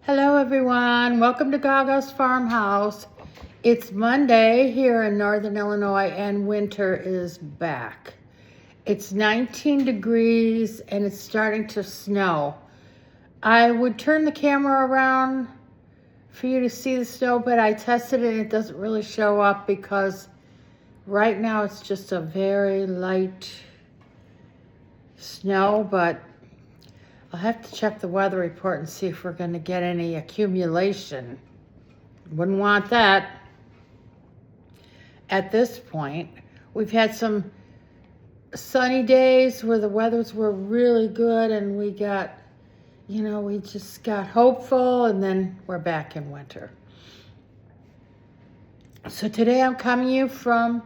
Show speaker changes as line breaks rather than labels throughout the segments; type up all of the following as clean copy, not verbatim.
Hello everyone, welcome to Gaga's farmhouse. It's Monday here in Northern Illinois and winter is back. It's 19 degrees and it's starting to snow. I would turn the camera around for you to see the snow, but I tested it and it doesn't really show up because right now it's just a very light snow, but I'll have to check the weather report and see if we're going to get any accumulation. Wouldn't want that at this point. We've had some sunny days where the weathers were really good and we got, we just got hopeful, and then we're back in winter. So today I'm coming to you from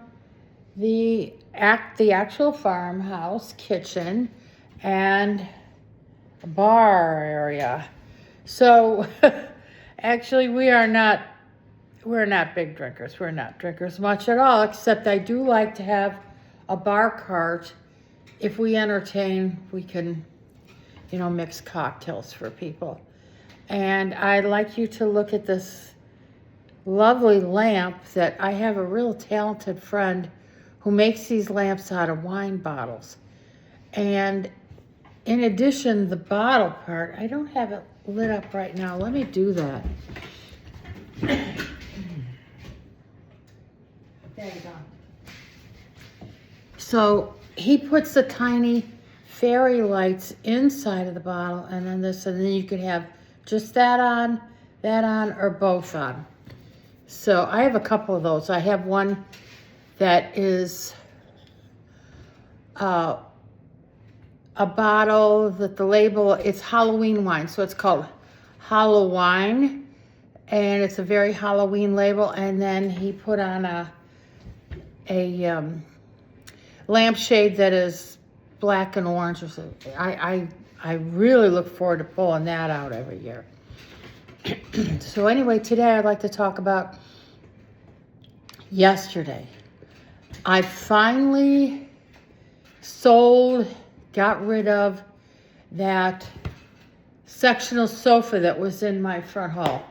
the actual farmhouse kitchen and bar area. So actually we're not big drinkers. We're not drinkers much at all, except I do like to have a bar cart. If we entertain, we can, mix cocktails for people. And I'd like you to look at this lovely lamp that I have a real talented friend who makes these lamps out of wine bottles. And in addition, the bottle part, I don't have it lit up right now. Let me do that. There you go. So he puts the tiny fairy lights inside of the bottle, and then you could have just that on, or both on. So I have a couple of those. I have one that is a bottle that the label, it's Halloween wine, so it's called Halloween, and it's a very Halloween label. And then he put on a lampshade that is black and orange or something. I really look forward to pulling that out every year. So anyway, today I'd like to talk about yesterday. I finally got rid of that sectional sofa that was in my front hall.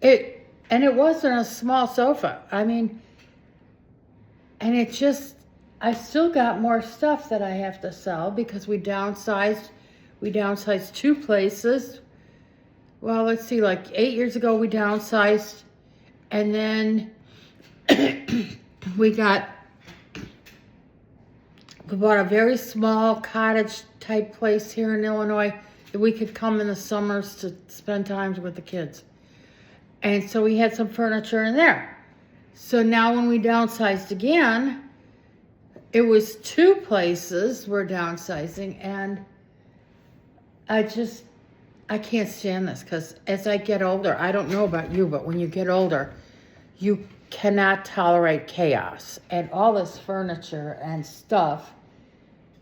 It wasn't a small sofa. I still got more stuff that I have to sell because we downsized. We downsized 2 places. Well, let's see, like 8 years ago we downsized, and then we bought a very small cottage type place here in Illinois that we could come in the summers to spend time with the kids. And so we had some furniture in there. So now when we downsized again, it was 2 places we're downsizing, and I can't stand this because as I get older, I don't know about you, but when you get older, you cannot tolerate chaos, and all this furniture and stuff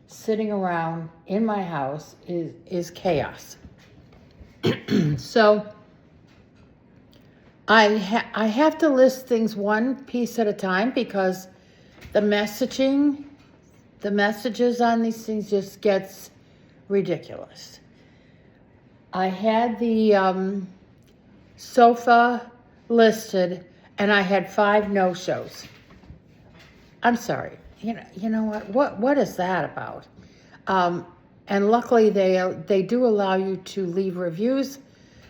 sitting around in my house is chaos. So I have to list things one piece at a time because the messages on these things just gets ridiculous. I had the sofa listed, and I had 5 no-shows. I'm sorry. You know what is that about? And luckily they do allow you to leave reviews.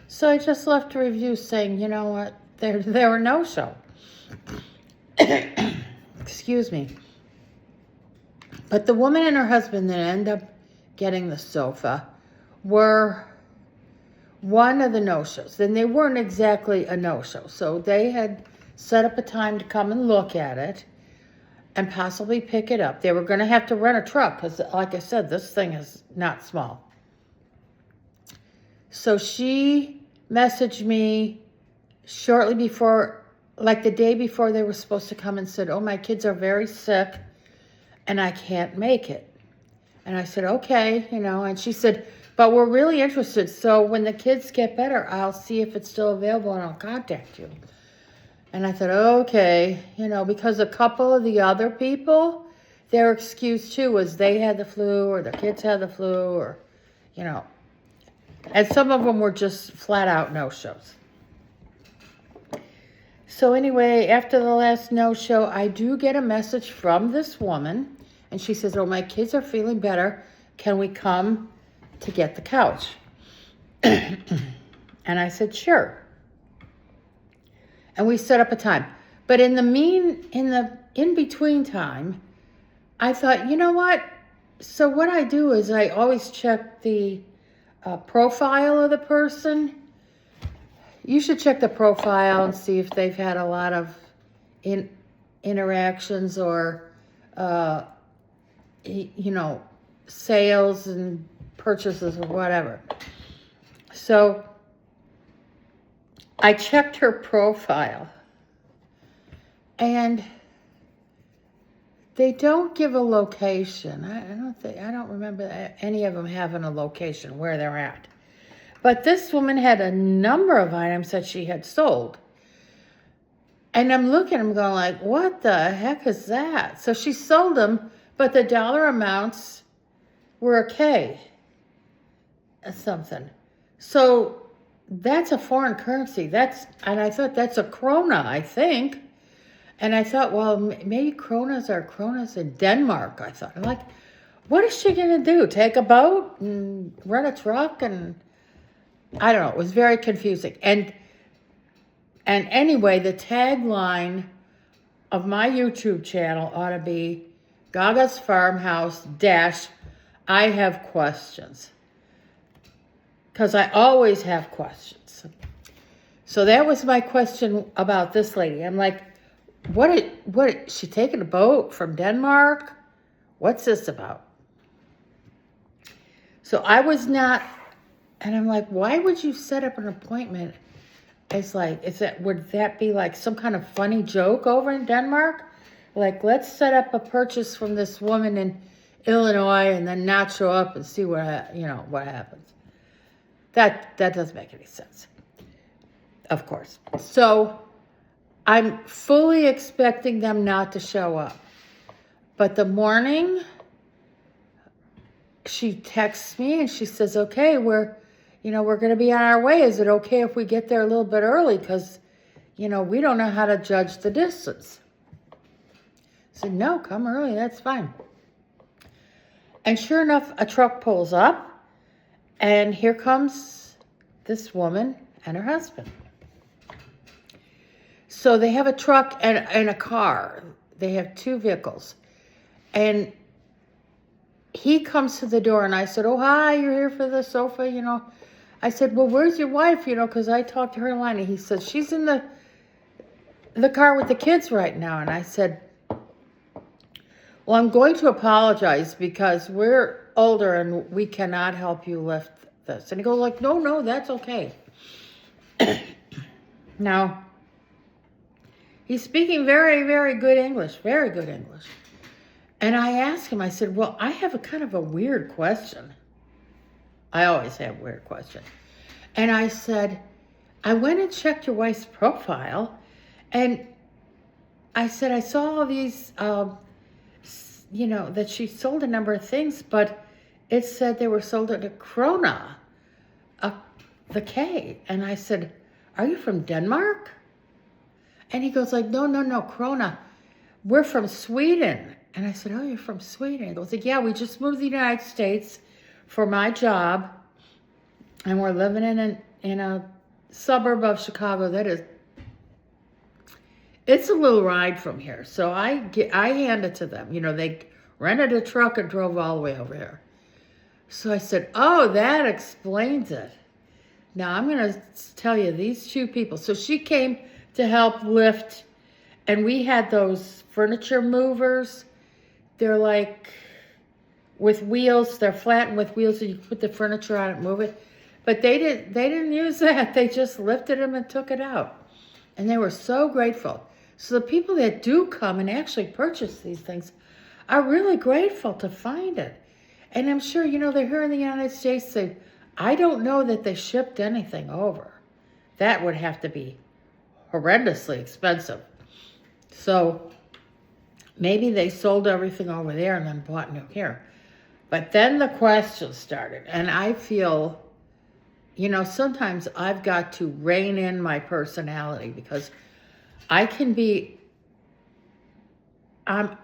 So I just left a review saying, you know what, they were no-show. Excuse me. But the woman and her husband that ended up getting the sofa were one of the no-shows. Then they weren't exactly a no-show. So they had set up a time to come and look at it and possibly pick it up. They were going to have to rent a truck because, like I said, this thing is not small. So she messaged me shortly before, like the day before they were supposed to come, and said, oh, my kids are very sick and I can't make it. And I said, okay, and she said, but we're really interested. So when the kids get better, I'll see if it's still available and I'll contact you. And I thought, okay, because a couple of the other people, their excuse too was they had the flu or their kids had the flu or, And some of them were just flat out no-shows. So anyway, after the last no-show, I do get a message from this woman. And she says, oh, my kids are feeling better. Can we come to get the couch? And I said, sure. And we set up a time. But in the in-between time, I thought, you know what? So what I do is I always check the profile of the person. You should check the profile and see if they've had a lot of interactions or, sales and purchases or whatever. So I checked her profile, and they don't give a location. I don't remember any of them having a location where they're at. But this woman had a number of items that she had sold. And I'm looking, I'm going like, what the heck is that? So she sold them, but the dollar amounts were a K something. So that's a foreign currency. And I thought that's a krona, I think. And I thought, well, maybe kronas are kronas in Denmark, I thought. I'm like, what is she going to do? Take a boat and run a truck? And I don't know. It was very confusing. And anyway, the tagline of my YouTube channel ought to be Gaga's Farmhouse - I have questions. Because I always have questions. So that was my question about this lady. I'm like, what, she taking a boat from Denmark? What's this about? So I was not, and I'm like, why would you set up an appointment? It's like, would that be like some kind of funny joke over in Denmark? Like, let's set up a purchase from this woman in Illinois and then not show up and see what happens. That doesn't make any sense, of course. So I'm fully expecting them not to show up. But the morning, she texts me and she says, okay, we're going to be on our way. Is it okay if we get there a little bit early? Because, we don't know how to judge the distance. I said, no, come early. That's fine. And sure enough, a truck pulls up. And here comes this woman and her husband. So they have a truck and a car. They have two vehicles. And he comes to the door and I said, oh, hi, you're here for the sofa, I said, well, where's your wife, because I talked to her line. And he said, she's in the car with the kids right now. And I said, well, I'm going to apologize because we're older and we cannot help you lift this. And he goes like, no, that's okay. Now, he's speaking very, very good English, very good English. And I asked him, I said, well, I have a kind of a weird question. I always have weird questions. And I said, I went and checked your wife's profile. And I said, I saw all these, that she sold a number of things, but it said they were sold at a krona, the K. And I said, are you from Denmark? And he goes like, no, krona. We're from Sweden. And I said, oh, you're from Sweden. He goes like, yeah, we just moved to the United States for my job. And we're living in a suburb of Chicago it's a little ride from here. So I hand it to them. They rented a truck and drove all the way over here. So I said, oh, that explains it. Now I'm going to tell you these two people. So she came to help lift, and we had those furniture movers. They're like with wheels. They're flat and with wheels, so you put the furniture on it and move it. But they didn't use that. They just lifted them and took it out. And they were so grateful. So the people that do come and actually purchase these things are really grateful to find it. And I'm sure, they're here in the United States. I don't know that they shipped anything over. That would have to be horrendously expensive. So maybe they sold everything over there and then bought new here. But then the questions started. And I feel you know, sometimes I've got to rein in my personality because I can be, I'm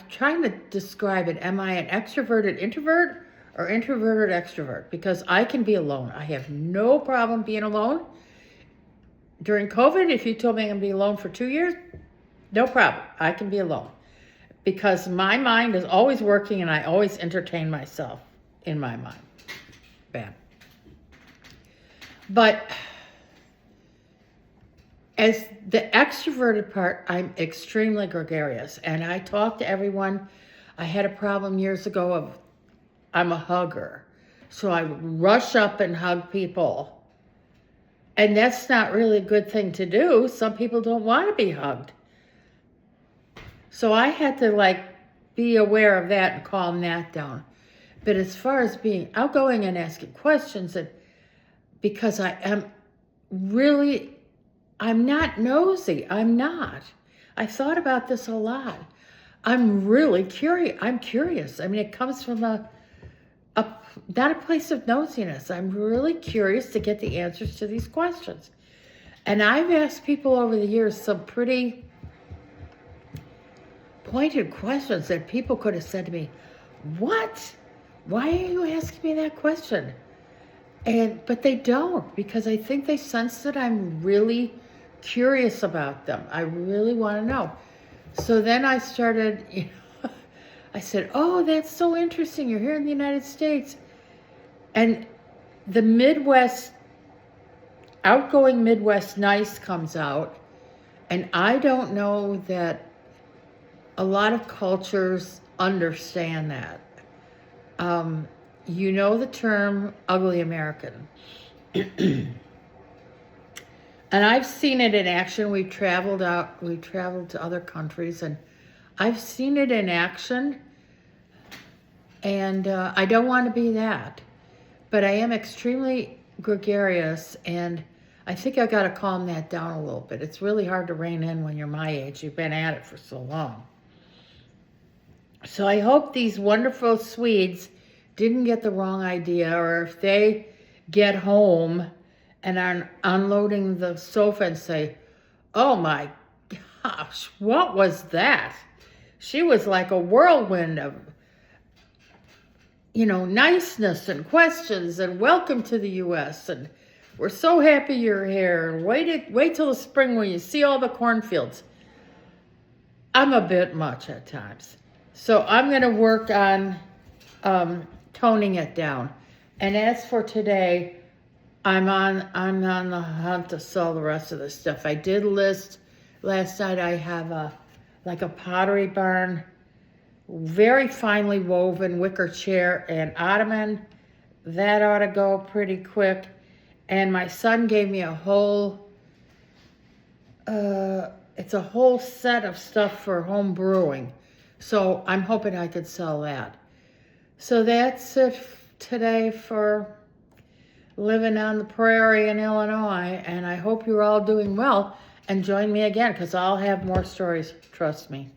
trying to describe it. Am I an extroverted introvert or introverted extrovert? Because I can be alone. I have no problem being alone. During COVID, if you told me I'm going to be alone for 2 years, no problem. I can be alone. Because my mind is always working and I always entertain myself in my mind. Bam. But as the extroverted part, I'm extremely gregarious. And I talk to everyone. I had a problem years ago of I'm a hugger. So I would rush up and hug people. And that's not really a good thing to do. Some people don't want to be hugged. So I had to be aware of that and calm that down. But as far as being outgoing and asking questions, and because I'm not nosy. I'm not. I thought about this a lot. I'm really curious. I'm curious. I mean, it comes from not a place of nosiness. I'm really curious to get the answers to these questions. And I've asked people over the years some pretty pointed questions that people could have said to me, "What? Why are you asking me that question?" But they don't, because I think they sense that I'm really curious about them. I really want to know. So then I started, I said, "Oh, that's so interesting. You're here in the United States." And the Midwest, outgoing Midwest nice comes out. And I don't know that a lot of cultures understand that. You know the term ugly American. And I've seen it in action. We traveled to other countries, and I've seen it in action. And I don't want to be that. But I am extremely gregarious, and I think I got to calm that down a little bit. It's really hard to rein in when you're my age. You've been at it for so long. So I hope these wonderful Swedes didn't get the wrong idea, or if they get home and are unloading the sofa and say, "Oh my gosh, what was that? She was like a whirlwind of, niceness and questions and welcome to the U.S. and we're so happy you're here. And wait till the spring when you see all the cornfields." I'm a bit much at times. So I'm going to work on toning it down. And as for today, I'm on the hunt to sell the rest of the stuff. I did list last night. I have a pottery barn, very finely woven wicker chair and ottoman. That ought to go pretty quick. And my son gave me a whole it's a whole set of stuff for home brewing. So I'm hoping I could sell that. So that's it today for living on the prairie in Illinois. And I hope you're all doing well. And join me again, because I'll have more stories. Trust me.